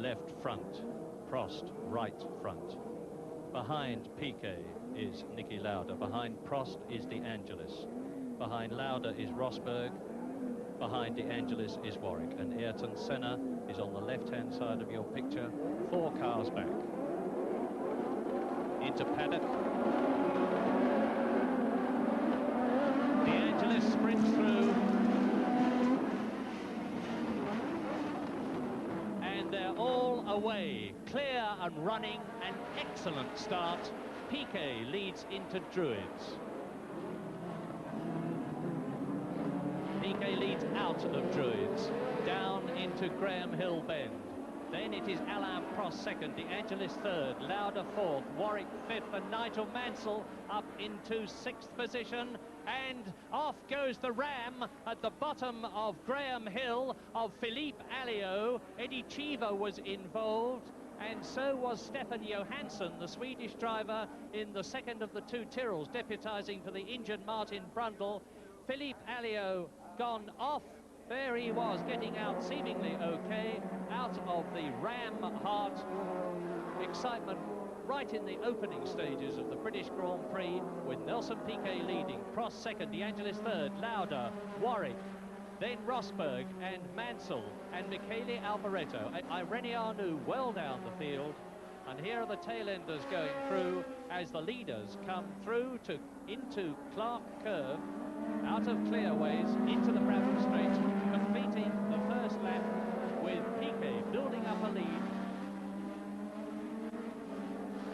left front, Prost right front. Behind Piquet is Niki Lauda. Behind Prost is De Angelis. Behind Lauda is Rosberg. Behind De Angelis is Warwick. And Ayrton Senna is on the left-hand side of your picture, 4 cars back. Into paddock. De Angelis sprints through. And they're all away. Clear and running. An excellent start. Piquet leads into Druids. Piquet leads out of Druids, down into Graham Hill Bend. Then it is Alain Prost second, De Angelis third, Lauda fourth, Warwick fifth, and Nigel Mansell up into 6th position. And off goes the Ram at the bottom of Graham Hill of Philippe Alliot. Eddie Cheever was involved, and so was Stefan Johansson, the Swedish driver, in the second of the 2 Tyrrells, deputising for the injured Martin Brundle. Philippe Alliot gone off. There he was, getting out seemingly okay, out of the Ram Heart. Excitement right in the opening stages of the British Grand Prix, with Nelson Piquet leading, Prost second, De Angelis third, Lauda, Warwick, then Rosberg and Mansell and Michele Alboreto. Irene Arnoux well down the field, and here are the tail-enders going through as the leaders come through into Clark Curve, out of Clearways into the Bradford Straight, completing the first lap with Piquet building up a lead.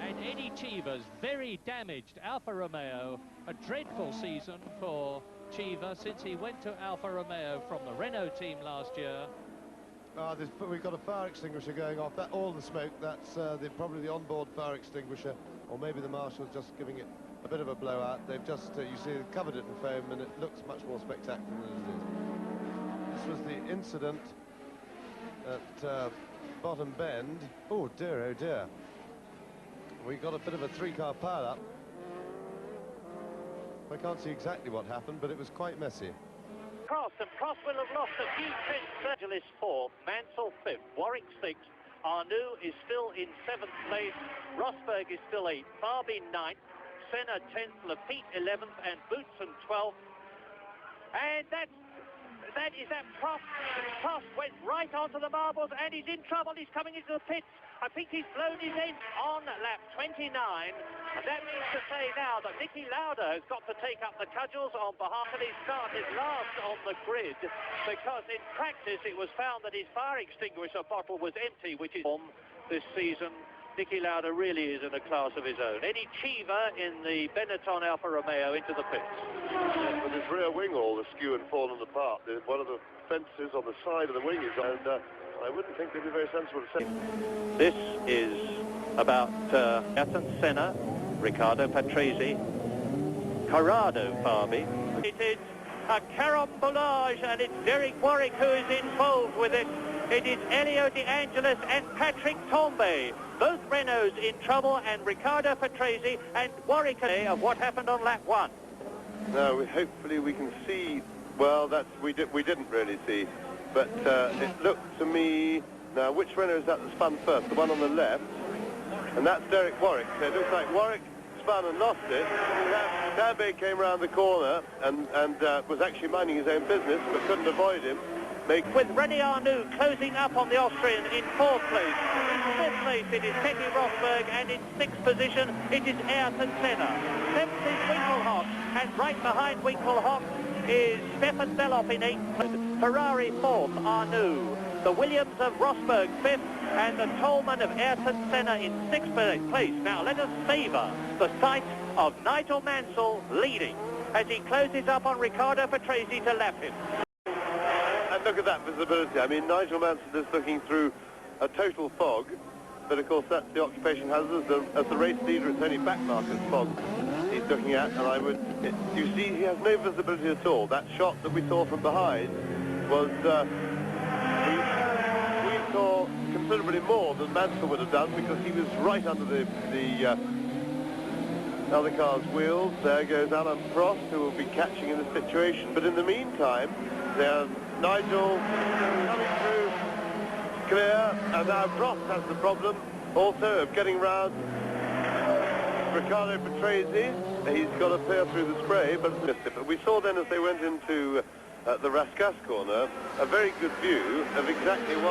And Eddie Cheever's very damaged Alfa Romeo, a dreadful season for Cheever since he went to Alfa Romeo from the Renault team last year. We've got a fire extinguisher going off. That all the smoke, that's probably the onboard fire extinguisher, or maybe the marshal's just giving it a bit of a blowout. They've just, you see, covered it in foam, and it looks much more spectacular than it is. This was the incident at Bottom Bend. Oh dear, oh dear. We got a bit of a 3-car pile-up. I can't see exactly what happened, but it was quite messy. Prost will have lost a few tenths. Angelis 4th, Mansell 5th, Warwick 6th, Arnoux is still in 7th place, Rosberg is still 8th, Farby 9th, Senna 10th, Lafitte 11th, and Boutsen 12th. And that Prost went right onto the marbles, and he's in trouble. He's coming into the pits. I think he's blown his end on lap 29. And that means to say now that Niki Lauda has got to take up the cudgels on behalf of his started last on the grid, because in practice it was found that his fire extinguisher bottle was empty, which is this season. Niki Lauda really is in a class of his own. Eddie Cheever in the Benetton Alfa Romeo into the pits. Yes, with his rear wing all askew and fallen apart. One of the fences on the side of the wing is, and I wouldn't think they'd be very sensible to say. This is about Ayrton Senna, Riccardo Patrese, Corrado Farby. It is a carambolage, and it's Derek Warwick who is involved with it. It is Elio De Angelis and Patrick Tambay, both Renaults in trouble, and Riccardo Patrese and Warwick of what happened on lap 1. No, hopefully we can see. Well, we didn't really see, but it looked to me. Now, which Renault is that spun first? The one on the left, and that's Derek Warwick. So it looks like Warwick spun and lost it. Tambay came round the corner and was actually minding his own business, but couldn't avoid him. With René Arnoux closing up on the Austrian in 4th place. In 5th place it is Teddy Rosberg, and in 6th position it is Ayrton Senna. 7th is Winkelhock, and right behind Winkelhock is Stefan Beloff in 8th place. Ferrari 4th, Arnoux. The Williams of Rosberg 5th, and the Tolman of Ayrton Senna in 6th place. Now let us savour the sight of Nigel Mansell leading as he closes up on Riccardo Patrese to lap him. And look at that visibility. I mean, Nigel Mansell is looking through a total fog, but of course that's the occupation hazard. As the race leader, it's only back markers fog he's looking at, and you see he has no visibility at all. That shot that we saw from behind was, we saw considerably more than Mansell would have done, because he was right under the other car's wheels. There goes Alain Prost, who will be catching in the situation. But in the meantime, there's Nigel coming through clear, and now Prost has the problem also of getting round Riccardo Patrese. He's got to peer through the spray, but missed it. But we saw then as they went into the Rascasse corner a very good view of exactly what